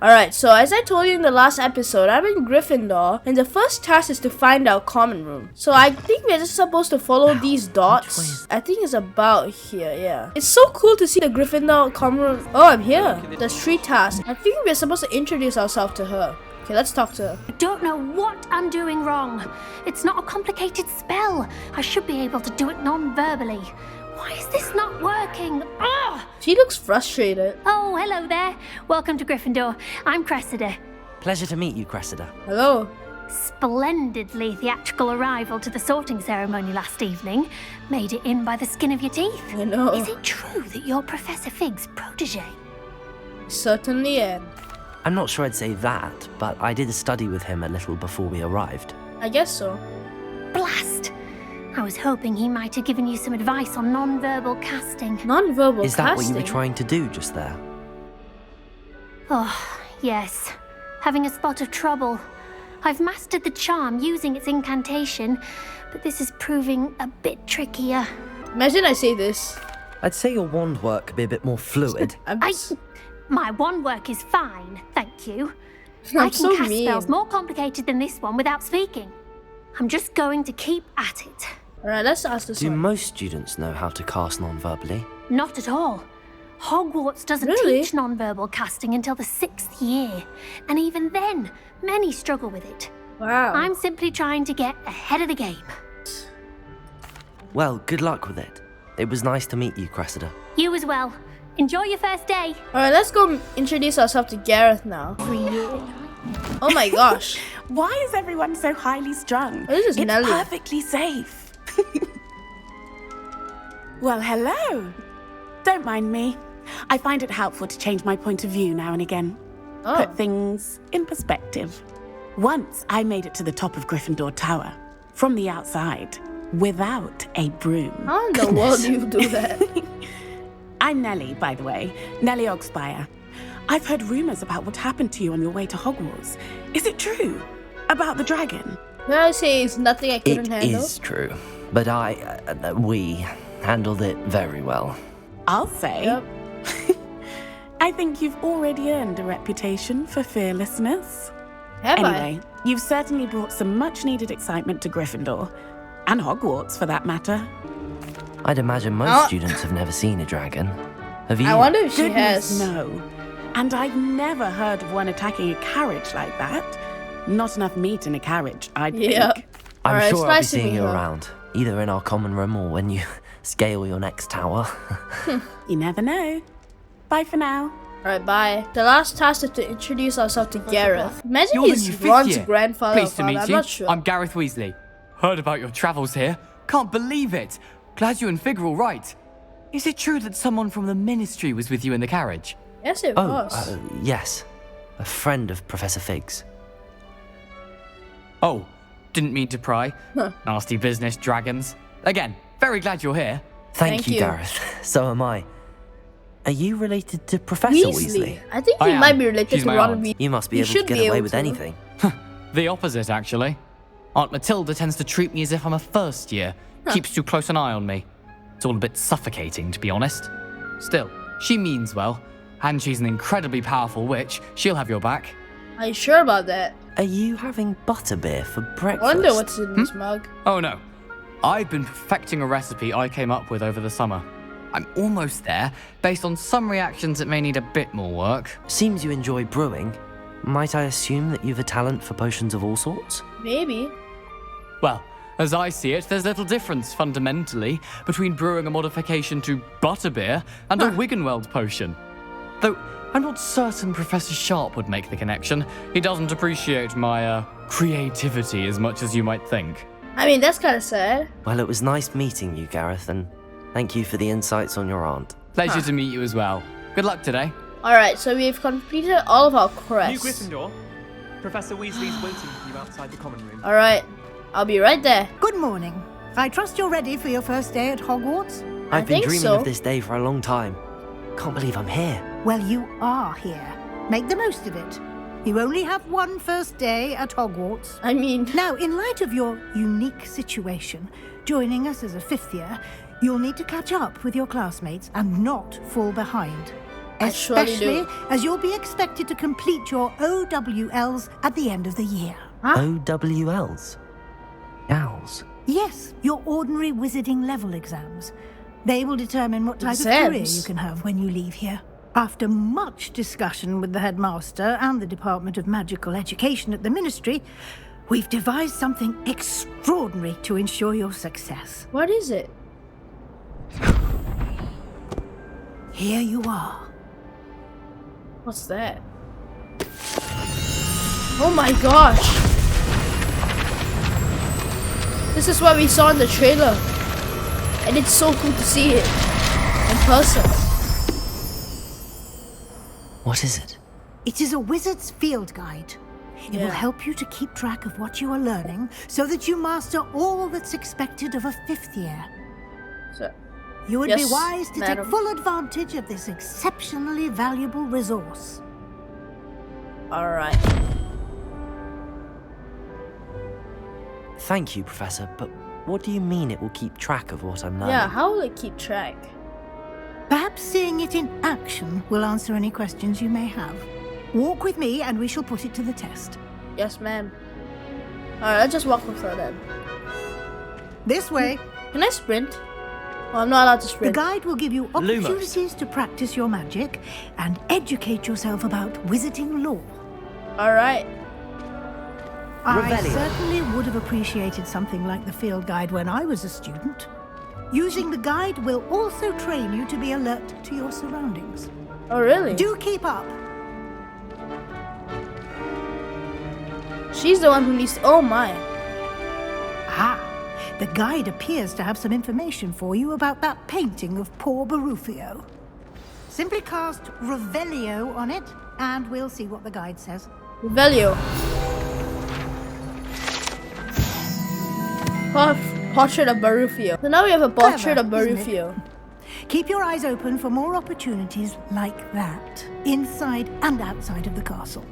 Alright, so as I told you in the last episode, I'm in Gryffindor, and the first task is to find our common room. So I think we're just supposed to follow these dots. I think it's about here, yeah. It's so cool to see the Gryffindor common room. Oh, I'm here. There's 3 tasks. I think we're supposed to introduce ourselves to her. Okay, let's talk to her. I don't know what I'm doing wrong. It's not a complicated spell. I should be able to do it non-verbally. Why is this not working? Ugh! She looks frustrated. Oh, hello there. Welcome to Gryffindor. I'm Cressida. Pleasure to meet you, Cressida. Hello. Splendidly theatrical arrival to the sorting ceremony last evening. Made it in by the skin of your teeth. I know. Is it true that you're Professor Fig's protege? Certainly am. I'm not sure I'd say that, but I did study with him a little before we arrived. I guess so. Blast! I was hoping he might have given you some advice on non-verbal casting. Non-verbal casting? Is that what you were trying to do just there? Oh, yes. Having a spot of trouble. I've mastered the charm using its incantation, but this is proving a bit trickier. Imagine I say this. I'd say your wand work could be a bit more fluid. My wand work is fine, thank you. I'm I can so cast mean. spells more complicated than this one without speaking. I'm just going to keep at it. Alright, let's ask this Do one. most students know how to cast non-verbally? Not at all. Hogwarts doesn't Really? teach non-verbal casting until the 6th year. And even then, many struggle with it. Wow. I'm simply trying to get ahead of the game. Well, good luck with it. It was nice to meet you, Cressida. You as well. Enjoy your first day. Alright, let's go introduce ourselves to Gareth now. Oh my gosh. Why is everyone so highly strung? This is it's Nelly. perfectly safe. Well, hello. Don't mind me. I find it helpful to change my point of view now and again. Oh. Put things in perspective. Once I made it to the top of Gryffindor Tower, from the outside, without a broom. How in the world do you do that? I'm Nelly, by the way. Nelly Ogspire. I've heard rumors about what happened to you on your way to Hogwarts. Is it true? About the dragon? When I say it's nothing I couldn't It handle. is true, but we handled it very well. I'll say. Yep. I think you've already earned a reputation for fearlessness. Have Anyway, you've certainly brought some much-needed excitement to Gryffindor. And Hogwarts, for that matter. I'd imagine most students have never seen a dragon. Have you? I wonder if she Goodness, has. no. And I've never heard of one attacking a carriage like that. Not enough meat in a carriage, I'd Yeah. think. I'm Alright, sure it's I'll be nice to seeing meet you her. around, either in our common room or when you scale your next tower. You never know. Bye for now. Alright, bye. The last task is to introduce ourselves to Gareth. Imagine You're the he's new fifth Ron's year. grandfather or Pleased to father. meet I'm you. not sure. I'm Gareth Weasley. Heard about your travels here. Can't believe it. Glad you and Fig are all right. Is it true that someone from the Ministry was with you in the carriage? Yes, it Oh, was. yes. A friend of Professor Fig's. Oh, didn't mean to pry. Nasty business, dragons. Again, very glad you're here. Thank you, you. Gareth. So am I. Are you related to Professor Weasley? I think I he might am. be related She's to my Ron aunt. Weasley. You must be You able to should get be away able with to. anything. The opposite, actually. Aunt Matilda tends to treat me as if I'm a first year. Keeps too close an eye on me. It's all a bit suffocating, to be honest. Still, she means well. And she's an incredibly powerful witch. She'll have your back. Are you sure about that? Are you having butterbeer for I breakfast? wonder what's in this mug. Oh no. I've been perfecting a recipe I came up with over the summer. I'm almost there, based on some reactions that may need a bit more work. Seems you enjoy brewing. Might I assume that you've a talent for potions of all sorts? Maybe. Well, as I see it, there's little difference fundamentally between brewing a modification to butterbeer and a Wiggenweld potion. Though I'm not certain Professor Sharp would make the connection. He doesn't appreciate my creativity as much as you might think. I mean, that's kind of sad. Well, it was nice meeting you, Gareth, and thank you for the insights on your aunt. Pleasure to meet you as well. Good luck today. Alright, so we've completed all of our New quests. Gryffindor. Professor Weasley's waiting for you outside the common room. Alright, I'll be right there. Good morning. I trust you're ready for your first day at Hogwarts? I've been think dreaming so. of this day for a long time. Can't believe I'm here. Well, you are here. Make the most of it. You only have one first day at Hogwarts. I mean, Now, in light of your unique situation, joining us as a fifth year, you'll need to catch up with your classmates and not fall behind. I surely Especially do. as you'll be expected to complete your OWLs at the end of the year. OWLs? Owls? Yes, your ordinary wizarding level exams. They will determine what type of career Exams? you can have when you leave here. After much discussion with the headmaster and the Department of Magical Education at the Ministry, we've devised something extraordinary to ensure your success. What is it? Here you are. What's that? Oh my gosh! This is what we saw in the trailer. And it's so cool to see it in person. What is it? It is a wizard's field guide. It will help you to keep track of what you are learning so that you master all that's expected of a 5th year. So, You would Yes, be wise to madam. take full advantage of this exceptionally valuable resource. alright. Thank you, Professor, but what do you mean it will keep track of what I'm learning? Yeah, how will it keep track? Perhaps seeing it in action will answer any questions you may have. Walk with me and we shall put it to the test. Yes, ma'am. Alright, let's just walk with her then. This way. Can I sprint? Oh, I'm not allowed to The sprint. guide will give you opportunities to practice your magic and educate yourself about wizarding lore. Alright. I Revelio. certainly would have appreciated something like the field guide when I was a student. Using the guide will also train you to be alert to your surroundings. Oh, really? Do keep up. She's the one who needs to... Oh my. Ah, the guide appears to have some information for you about that painting of poor Barufio. Simply cast Revelio on it, and we'll see what the guide says. Revelio. Portrait of Barufio. So now we have a portrait of Clever, isn't it? Barufio. Keep your eyes open for more opportunities like that, inside and outside of the castle.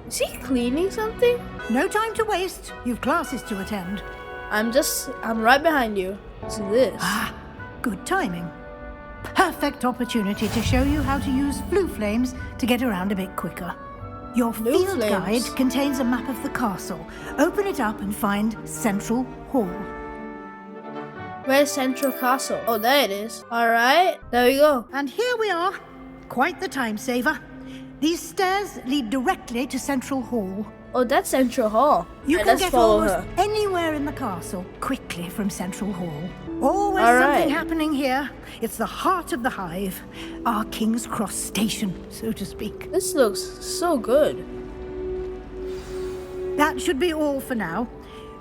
Is he cleaning something? No time to waste. You've classes to attend. I'm right behind you. What's this? Ah, good timing. Perfect opportunity to show you how to use flue flames to get around a bit quicker. Your Flue field flames. guide contains a map of the castle. Open it up and find Central Hall. Where's Central Castle? Oh, there it is. Alright, there we go. And here we are. Quite the time saver. These stairs lead directly to Central Hall. Oh, that's Central Hall. You Alright, can let's get follow almost her. anywhere in the castle quickly from Central Hall. Always All something right. happening here. It's the heart of the hive. Our King's Cross station, so to speak. This looks so good. That should be all for now.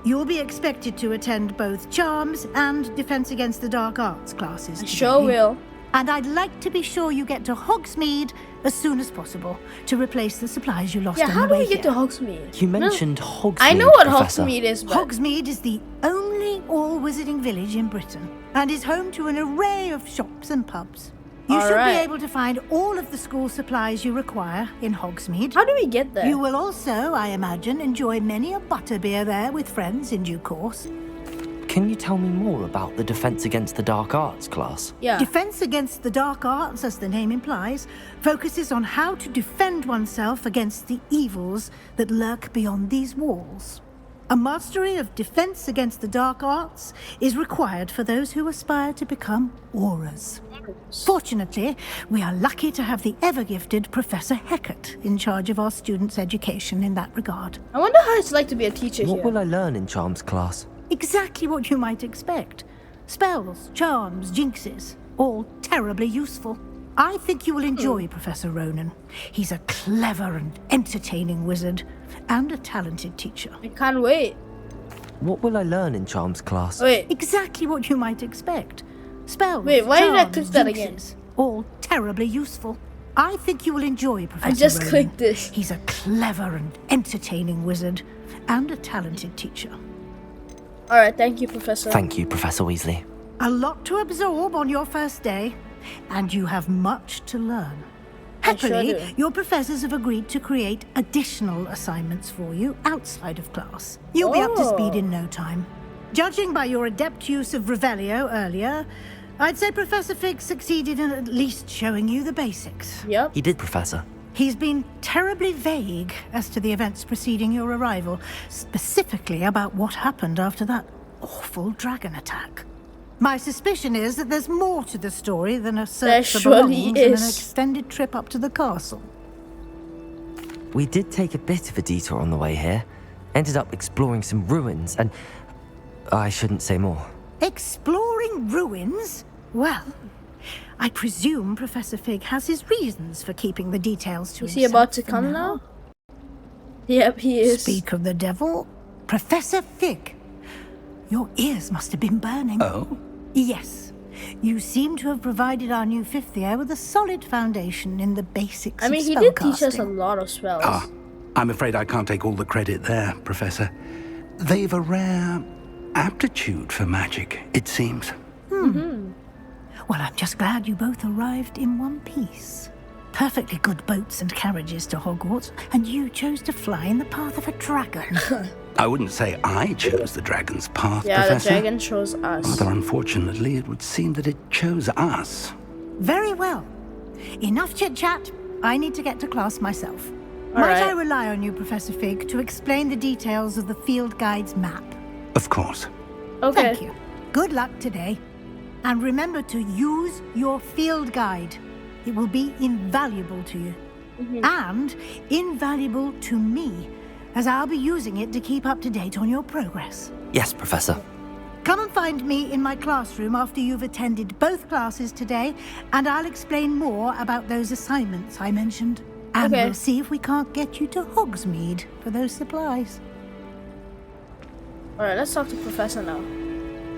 You'll be expected to attend both Charms and Defense Against the Dark Arts classes I today. sure will. And I'd like to be sure you get to Hogsmeade as soon as possible to replace the supplies you lost Yeah, on how the do way we get to here. Hogsmeade? You mentioned Hogsmeade, I know what Professor. Hogsmeade is, but... Hogsmeade is the only all-wizarding village in Britain and is home to an array of shops and pubs. You All should right. be able to find all of the school supplies you require in Hogsmeade. How do we get there? You will also, I imagine, enjoy many a butterbeer there with friends in due course. Can you tell me more about the Defense Against the Dark Arts class? Yeah. Defense Against the Dark Arts, as the name implies, focuses on how to defend oneself against the evils that lurk beyond these walls. A mastery of Defense Against the Dark Arts is required for those who aspire to become auras. Fortunately, we are lucky to have the ever-gifted Professor Heckert in charge of our students' education in that regard. I wonder how it's like to be a teacher What here. will I learn in Charms class? Exactly what you might expect. Spells, charms, jinxes, all terribly useful. I think you will enjoy Professor Ronan. He's a clever and entertaining wizard, and a talented teacher. I can't wait. What will I learn in Charms class? Wait, Exactly what you might expect. Spells, Wait, why did I charms, click that jinxes, all terribly useful. I think you will enjoy Professor I just Ronan. clicked this. He's a clever and entertaining wizard, and a talented teacher. Alright, thank you, Professor. Thank you, Professor Weasley. A lot to absorb on your first day, and you have much to learn. I sure Happily, do. your professors have agreed to create additional assignments for you outside of class. You'll be up to speed in no time. Judging by your adept use of Revelio earlier, I'd say Professor Fig succeeded in at least showing you the basics. Yep. He did, Professor. He's been terribly vague as to the events preceding your arrival, specifically about what happened after that awful dragon attack. My suspicion is that there's more to the story than a search for surely belongings and an is. extended trip up to the castle. We did take a bit of a detour on the way here. Ended up exploring some ruins and... I shouldn't say more. Exploring ruins? Well, I presume Professor Fig has his reasons for keeping the details to Is himself. he about to for come now? Yep, he is. Speak of the devil, Professor Fig. Your ears must have been burning. Oh? Yes. You seem to have provided our new fifth year with a solid foundation in the basics I mean, of he did teach us a spellcasting. lot of spells. Ah, I'm afraid I can't take all the credit there, Professor. They've a rare aptitude for magic, it seems. Well, I'm just glad you both arrived in one piece. Perfectly good boats and carriages to Hogwarts, and you chose to fly in the path of a dragon. I wouldn't say I chose the dragon's path, Yeah, Professor. the dragon chose us. Rather unfortunately, it would seem that it chose us. Very well. Enough chit-chat. I need to get to class myself. All Might I right. rely on you, Professor Fig, to explain the details of the field guide's map? Of course. Okay. Thank you. Good luck today. And remember to use your field guide. It will be invaluable to you. And invaluable to me, as I'll be using it to keep up to date on your progress. Yes, Professor. Come and find me in my classroom after you've attended both classes today, and I'll explain more about those assignments I mentioned. And Okay. we'll see if we can't get you to Hogsmeade for those supplies. Alright, let's talk to Professor now.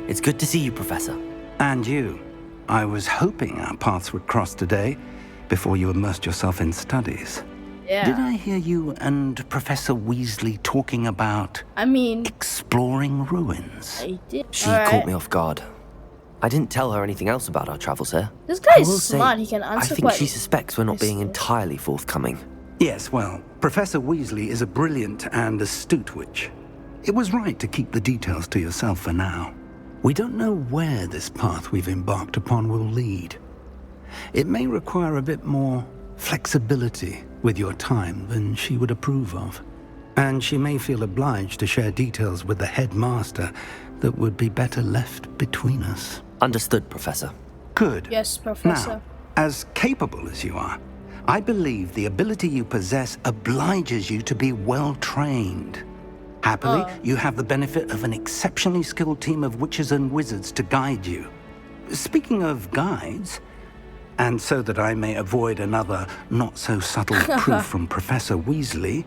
It's good to see you, Professor. And you. I was hoping our paths would cross today, before you immersed yourself in studies. Yeah. Did I hear you and Professor Weasley talking about I mean, exploring ruins? I did. She Alright. caught me off guard. I didn't tell her anything else about our travels here. This guy I is will say, smart. He can I answer think quite she suspects we're not being nicely. entirely forthcoming. Yes, well, Professor Weasley is a brilliant and astute witch. It was right to keep the details to yourself for now. We don't know where this path we've embarked upon will lead. It may require a bit more flexibility with your time than she would approve of. And she may feel obliged to share details with the headmaster that would be better left between us. Understood, Professor. Good. Yes, Professor. Now, as capable as you are, I believe the ability you possess obliges you to be well trained. Happily, you have the benefit of an exceptionally skilled team of witches and wizards to guide you. Speaking of guides, and so that I may avoid another not-so-subtle proof from Professor Weasley,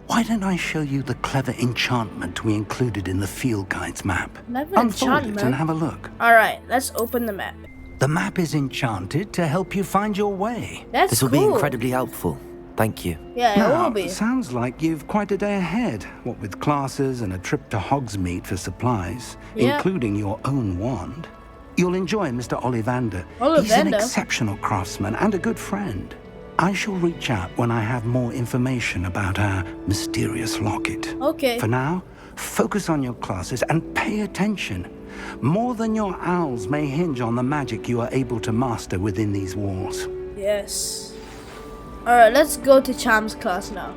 why don't I show you the clever enchantment we included in the field guide's map? Clever Unfold it enchantment? and have a look. Alright, let's open the map. The map is enchanted to help you find your way. That's This will cool. be incredibly helpful. Thank you. Yeah, it Now, will be. sounds like you've quite a day ahead, what with classes and a trip to Hogsmeade for supplies, Yeah. including your own wand. You'll enjoy Mr. Ollivander. He's an Ollivander? exceptional craftsman and a good friend. I shall reach out when I have more information about our mysterious locket. Okay. For now, focus on your classes and pay attention. More than your owls may hinge on the magic you are able to master within these walls. Yes. Alright, let's go to Cham's class now.